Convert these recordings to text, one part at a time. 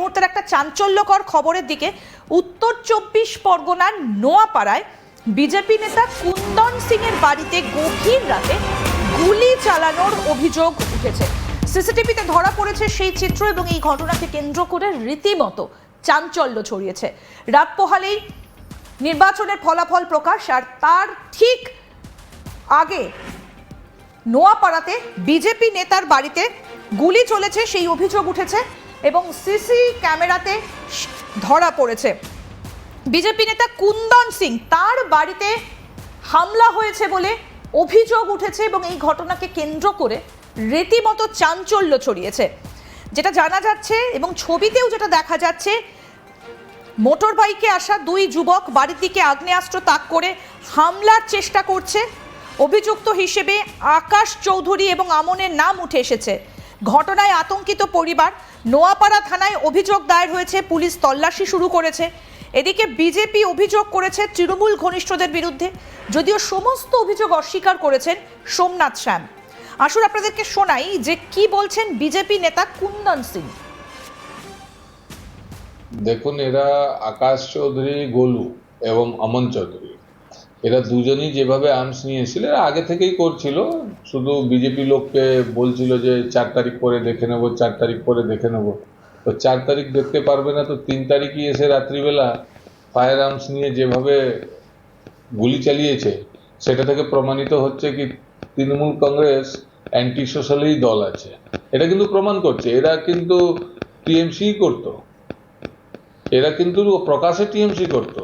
মুহূর্তের একটা চাঞ্চল্যকর খবরের দিকে। উত্তর 24 পরগনার নোয়াপাড়ায় বিজেপি নেতা কুন্দন সিং এর বাড়িতে গভীর রাতে গুলি চালানোর অভিযোগ উঠেছে। সিসিটিভিতে ধরা পড়েছে সেই চিত্র এবং এই ঘটনাকে কেন্দ্র করে রীতিমতো চাঞ্চল্য ছড়িয়েছে। রাত পোহালেই নির্বাচনের ফলাফল প্রকাশ, আর তার ঠিক আগে নোয়াপাড়াতে বিজেপি নেতার বাড়িতে গুলি চলেছে সেই অভিযোগ উঠেছে এবং সিসি ক্যামেরাতে ধরা পড়েছে। বিজেপি নেতা কুন্দন সিং, তার বাড়িতে হামলা হয়েছে বলে অভিযোগ উঠেছে এবং এই ঘটনাকে কেন্দ্র করে রীতিমতো চাঞ্চল্য ছড়িয়েছে। যেটা জানা যাচ্ছে এবং ছবিতেও যেটা দেখা যাচ্ছে, মোটর বাইকে আসা দুই যুবক বাড়ির দিকে আগ্নেয়াস্ত্র তাক করে হামলার চেষ্টা করছে। অভিযুক্ত হিসেবে আকাশ চৌধুরী এবং আমনের নাম উঠে এসেছে। ঘটনায় আতঙ্কিত পরিবার। নোয়াপাড়া থানায় অভিযোগ দায়ের হয়েছে, পুলিশ তল্লাশি শুরু করেছে। এদিকে বিজেপি অভিযোগ করেছে তৃণমূল ঘনিষ্ঠদের বিরুদ্ধে, যদিও সমস্ত অভিযোগ অস্বীকার করেছেন সোমনাথ শ্যাম। আসুন আপনাদেরকে শোনাই যে কি বলছেন বিজেপি নেতা কুন্দন সিং। দেখুন, এরা আকাশ চৌধুরী গোলু এবং অমন চৌধুরী, এরা দুজনই যেভাবে আর্মস নিয়ে এসেছিল, এরা আগে থেকেই করছিল। শুধু বিজেপি লোককে বলছিল যে 4 তারিখ পরে দেখে নেবো, 4 তারিখ পরে দেখে নেবো। তো 4 তারিখ দেখতে পারবে না, তো 3 তারিখই এসে রাত্রিবেলা ফায়ার আর্মস নিয়ে যেভাবে গুলি চালিয়েছে, সেটা থেকে প্রমাণিত হচ্ছে কি তৃণমূল কংগ্রেস অ্যান্টি সোশ্যালই দল আছে। এটা কিন্তু প্রমাণ করছে। এরা কিন্তু টিএমসি করতো, এরা কিন্তু প্রকাশ্যে টিএমসি করতো।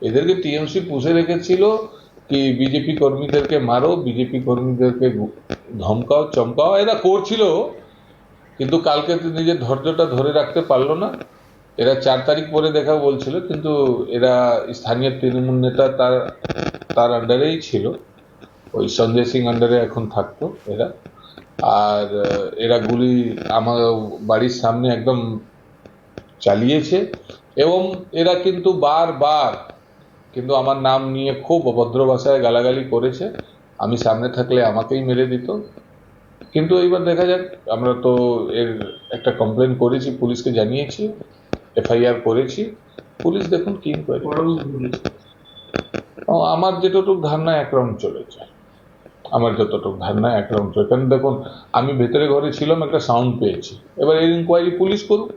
এদেরকে টিএমসি পুষে রেখেছিল কি বিজেপি কর্মীদেরকে মারো, বিজেপি কর্মীদেরকে ধমকাও চমকাও, এরা করছিল। কিন্তু কালকে নিজের ধৈর্যটা ধরে রাখতে পারলো না। এরা 4 তারিখ পরে দেখা বলছিল, কিন্তু এরা স্থানীয় তৃণমূল নেতা তার আন্ডারেই ছিল, ওই সঞ্জয় সিং আন্ডারে এখন থাকতো এরা। আর এরা গুলি আমার বাড়ির সামনে একদম চালিয়েছে এবং এরা কিন্তু বারবার কিন্তু আমার নাম নিয়ে খুব অভদ্র ভাষায় গালাগালি করেছে। আমি সামনে থাকলে আমাকেই মেরে দিত। কিন্তু এইবার দেখা যাক, আমরা তো এর একটা কমপ্লেন করেছি, পুলিশকে জানিয়েছি, এফআইআর করেছি। পুলিশ দেখুন কি করে। আমার যেটুকু ধারণা এক রাউন্ড চলেছে, আমার যতটুকু ধারণা এক রাউন্ড চলে। কারণ দেখুন, আমি ভেতরে ঘরে ছিলাম, একটা সাউন্ড পেয়েছি। এবার এই ইনকোয়ারি পুলিশ করুক,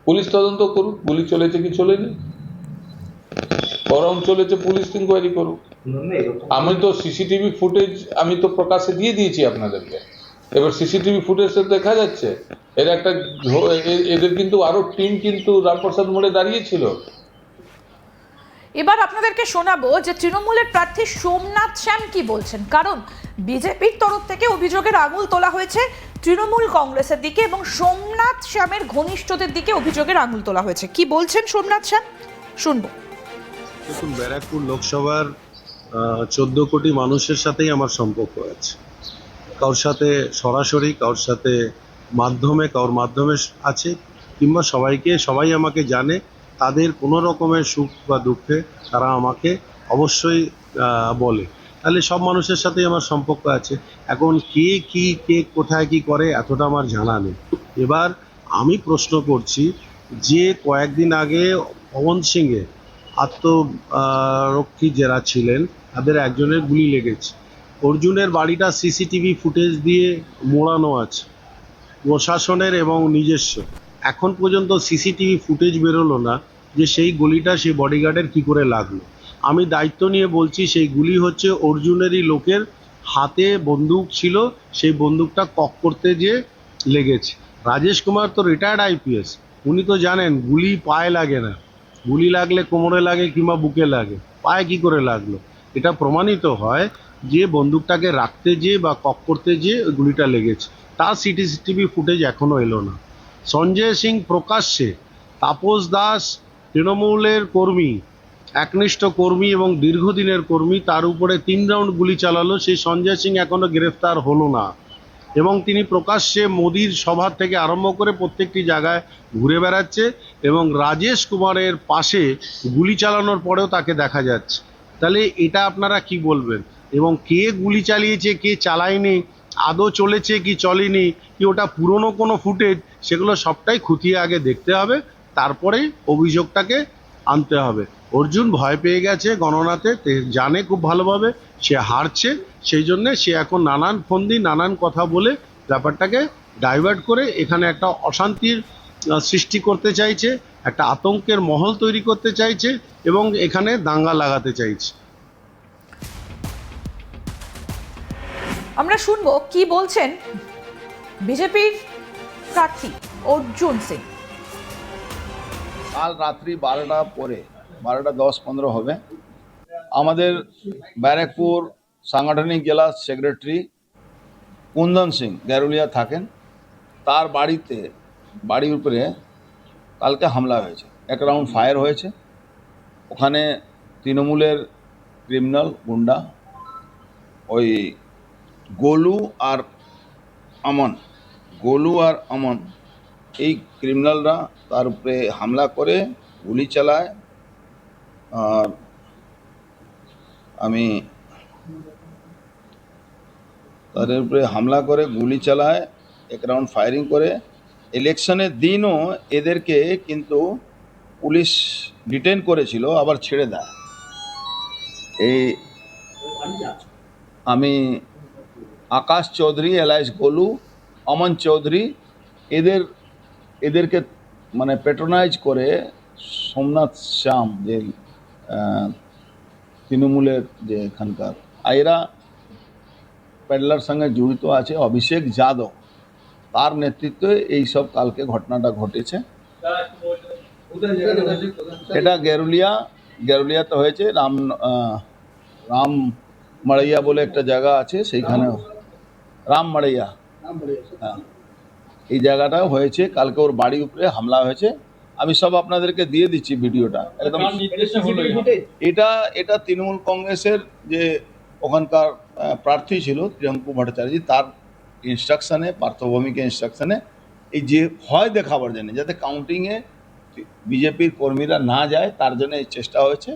পুলিশ তদন্ত করুক, গুলি চলেছে কি চলেনি, গরম চলেছে, পুলিশ ইনকোয়ারি করুক। আমি তো সিসিটিভি ফুটেজ আমি তো প্রকাশ্যে দিয়ে দিয়েছি আপনাদেরকে। এবার সিসিটিভি ফুটেজে দেখা যাচ্ছে এর একটা এদের কিন্তু আরো টিম কিন্তু রামপ্রসাদ মোড়ে দাঁড়িয়েছিল। এবার আপনাদেরকে শোনাবো যে তৃণমূলের প্রার্থী সোমনাথ শ্যাম কি বলছেন, কারণ বিজেপির তরফ থেকে অভিযোগের আঙুল তোলা হয়েছে তৃণমূল কংগ্রেসের দিকে এবং সোমনাথ শ্যামের ঘনিষ্ঠদের দিকে অভিযোগের আঙুল তোলা হয়েছে। কি বলছেন সোমনাথ শ্যাম, শুনবো। দেখুন, ব্যারাকপুর লোকসভার 14 কোটি মানুষের সাথেই আমার সম্পর্ক আছে। কারোর সাথে সরাসরি, কারোর সাথে মাধ্যমে, কারোর মাধ্যমে আছে, কিংবা সবাই আমাকে জানে। তাদের কোনো রকমের সুখ বা দুঃখে তারা আমাকে অবশ্যই বলে। তাহলে সব মানুষের সাথেই আমার সম্পর্ক আছে। এখন কে কোথায় কি করে এতটা আমার জানা নেই। এবার আমি প্রশ্ন করছি যে কয়েকদিন আগে পবন সিংয়ে আত্মরক্ষী যারা ছিলেন তাদের একজনের গুলি লেগেছে। অর্জুনের বাড়িটা সিসিটিভি ফুটেজ দিয়ে মোড়ানো আছে, প্রশাসনের এবং নিজস্ব। এখন পর্যন্ত সিসিটিভি ফুটেজ বেরোলো না যে সেই গুলিটা সেই বডিগার্ডের কি করে লাগলো। আমি দায়িত্ব নিয়ে বলছি, সেই গুলি হচ্ছে অর্জুনেরই লোকের হাতে বন্দুক ছিল, সেই বন্দুকটা কক করতে যেয়ে লেগেছে। রাজেশ কুমার তো রিটায়ার্ড আইপিএস, উনি তো জানেন গুলি পায়ে লাগে না, গুলি লাগলে কোমরে লাগে কিংবা বুকে লাগে, পায়ে কি করে লাগলো। এটা প্রমাণিত হয় যে বন্দুকটাকে রাখতে যেয়ে বা কক করতে যেয়ে গুলিটা লেগেছে। তার সিসিটিভি ফুটেজ এখনো এলো না। সঞ্জয় সিং প্রকাশ্যে, তাপস দাস তৃণমূলের কর্মী, একনিষ্ঠ কর্মী এবং দীর্ঘদিনের কর্মী, তার উপরে 3 রাউন্ড গুলি চালালো। সেই সঞ্জয় সিং এখনো গ্রেফতার হলো না এবং তিনি প্রকাশ্যে মোদির সভা থেকে আরম্ভ করে প্রত্যেকটি জায়গায় ঘুরে বেড়াচ্ছে এবং রাজেশ কুমারের পাশে গুলি চালানোর পরেও তাকে দেখা যাচ্ছে। তাহলে এটা আপনারা কি বলবেন? এবং কে গুলি চালিয়েছে, কে চালায়নি, আদৌ চলেছে কি চলেনি, কি ওটা পুরনো কোনো ফুটেজ, সেগুলো সবটাই খুঁটিয়ে আগে দেখতে হবে, তারপরেই অভিযোগটাকে আনতে হবে। অর্জুন ভয় পেয়ে গেছে গণনাতে, জানে খুব ভালোভাবে সে হারছে, সেই জন্যে সে এখন নানান ফন্দি নানান কথা বলে ব্যাপারটাকে ডাইভার্ট করে এখানে একটা অশান্তির সৃষ্টি করতে চাইছে, একটা আতঙ্কের মহল তৈরি করতে চাইছে এবং এখানে দাঙ্গা লাগাতে চাইছে। আমরা শুনবো কি বলছেন বিজেপির প্রার্থী অর্জুন সিং। কাল রাত্রি 12টার পরে 12টা 10-15 হবে আমাদের ব্যারাকপুর সাংগঠনিক জেলা সেক্রেটারি কুন্দন সিং গ্যারুলিয়া থাকেন, তার বাড়ির উপরে কালকে হামলা হয়েছে, এক রাউন্ড ফায়ার হয়েছে। ওখানে তৃণমূলের ক্রিমিনাল গুন্ডা ওই গোলু আর আমন এই ক্রিমিনালরা তার উপরে হামলা করে গুলি চালায়। আর তাদের উপরে হামলা করে গুলি চালায়, এক রাউন্ড ফায়ারিং করে। ইলেকশনের দিনও এদেরকে কিন্তু পুলিশ ডিটেন করেছিল, আবার ছেড়ে দেয়। এই আমি আকাশ চৌধুরী এলাইস গোলু, অমন চৌধুরী এদেরকে মানে প্যাট্রোনাইজ করে সোমনাথ শ্যাম যে তৃণমূলের যে এখানকার এরা প্যাডলার সঙ্গে জড়িত আছে, অভিষেক যাদব তার নেতৃত্বে এই সব কালকে ঘটনাটা ঘটেছে। এটা গ্যারুলিয়াতে হয়েছে, রাম মাড়িয়া বলে একটা জায়গা আছে, সেইখানে রাম মাড়িয়া, হ্যাঁ, এই জায়গাটাও হয়েছে। কালকে ওর বাড়ির উপরে হামলা হয়েছে। আমি সব আপনাদেরকে দিয়ে দিচ্ছি ভিডিওটা একদম। এটা তৃণমূল কংগ্রেসের যে ওখানকার প্রার্থী ছিল প্রিয়াঙ্কু ভট্টাচার্য, তার ইনস্ট্রাকশনে, পার্থভূমিকে ইনস্ট্রাকশনে এই যে ভয় দেখাবার জন্য যাতে কাউন্টিংয়ে বিজেপির কর্মীরা না যায় তার জন্য এই চেষ্টা হয়েছে।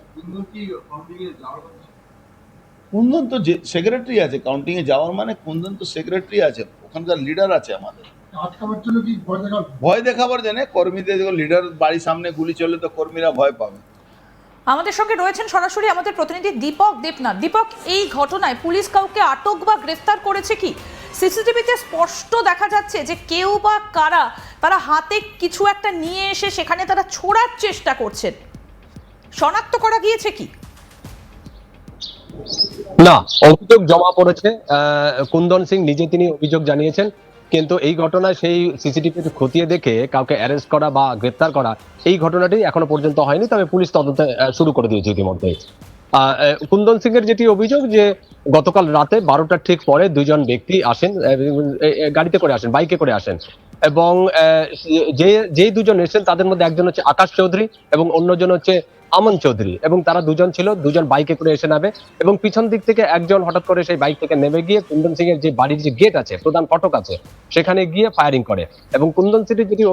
কুন্দন তো সেক্রেটারি আছে, কাউন্টিংয়ে যাওয়ার মানে কুন্দন তো সেক্রেটারি আছে, ওখানকার লিডার আছে আমাদের। ভয় দেখাবার জন্য কর্মীদের, লিডার বাড়ির সামনে গুলি চলে তো কর্মীরা ভয় পাবে। আমাদের সঙ্গে রয়েছেন সরাসরি আমাদের প্রতিনিধি দীপক দেবনাথ। দীপক, এই ঘটনায় পুলিশ কাউকে আটক বা গ্রেফতার করেছে কি? সিসিটিভিতে স্পষ্ট দেখা যাচ্ছে যে কেউ বা কারা তারা হাতে কিছু একটা নিয়ে এসে সেখানে তারা ছোড়ার চেষ্টা করছেন, শনাক্ত করা গিয়েছে কি? না, অভিযোগ জমা পড়েছে। কুন্দন সিং নিজে তিনি অভিযোগ জানিয়েছেন, কিন্তু এই ঘটনায় সেই সিসিটিভি খতিয়ে দেখে কাউকে অ্যারেস্ট করা বা গ্রেপ্তার করা এই ঘটনাটি এখনো পর্যন্ত হয়নি, তবে পুলিশ তদন্ত শুরু করে দিয়েছে ইতিমধ্যে। কুন্দন সিং এর যেটি অভিযোগ যে গতকাল রাতে 12টার ঠিক পরে দুজন ব্যক্তি আসেন, গাড়িতে করে আসেন, বাইকে করে আসেন, এবং যে দুজন এসেছেন তাদের মধ্যে একজন হচ্ছে আকাশ চৌধুরী এবং অন্যজন হচ্ছে আমন চৌধুরী, এবং তারা দুজন বাইকে করে এসে নামে এবং পিছন দিক থেকে একজন হঠাৎ করে সেই বাইক থেকে নেমে গিয়ে কুন্দন সিং এর যে বাড়ির যে গেট আছে, প্রধান ফটক আছে, সেখানে গিয়ে ফায়ারিং করে। এবং কুন্দন সিং এর যেটি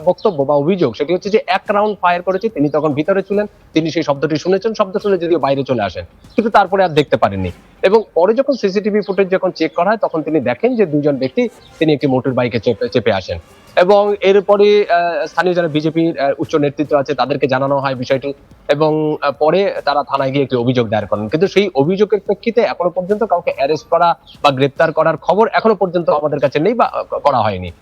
বক্তব্য বা অভিযোগ সেটি হচ্ছে যে এক রাউন্ড ফায়ার করেছে, তিনি তখন ভিতরে ছিলেন, তিনি সেই শব্দটি শুনেছেন, শব্দ শুনে যদিও বাইরে চলে আসেন, কিন্তু তারপরে আর দেখতে পারেননি। এবং পরে যখন সিসিটিভি ফুটেজ যখন চেক করা হয় তখন তিনি দেখেন যে দুজন ব্যক্তি তিনি একটি মোটর বাইকে চেপে আসেন, এবং এরপরে স্থানীয় যারা বিজেপির উচ্চ নেতৃত্ব আছে তাদেরকে জানানো হয় বিষয়টি, এবং পরে তারা থানায় গিয়ে একটি অভিযোগ দায়ের করেন। কিন্তু সেই অভিযোগের প্রেক্ষিতে এখনো পর্যন্ত কাউকে অ্যারেস্ট করা বা গ্রেপ্তার করার খবর এখনো পর্যন্ত আমাদের কাছে নেই বা করা হয়নি।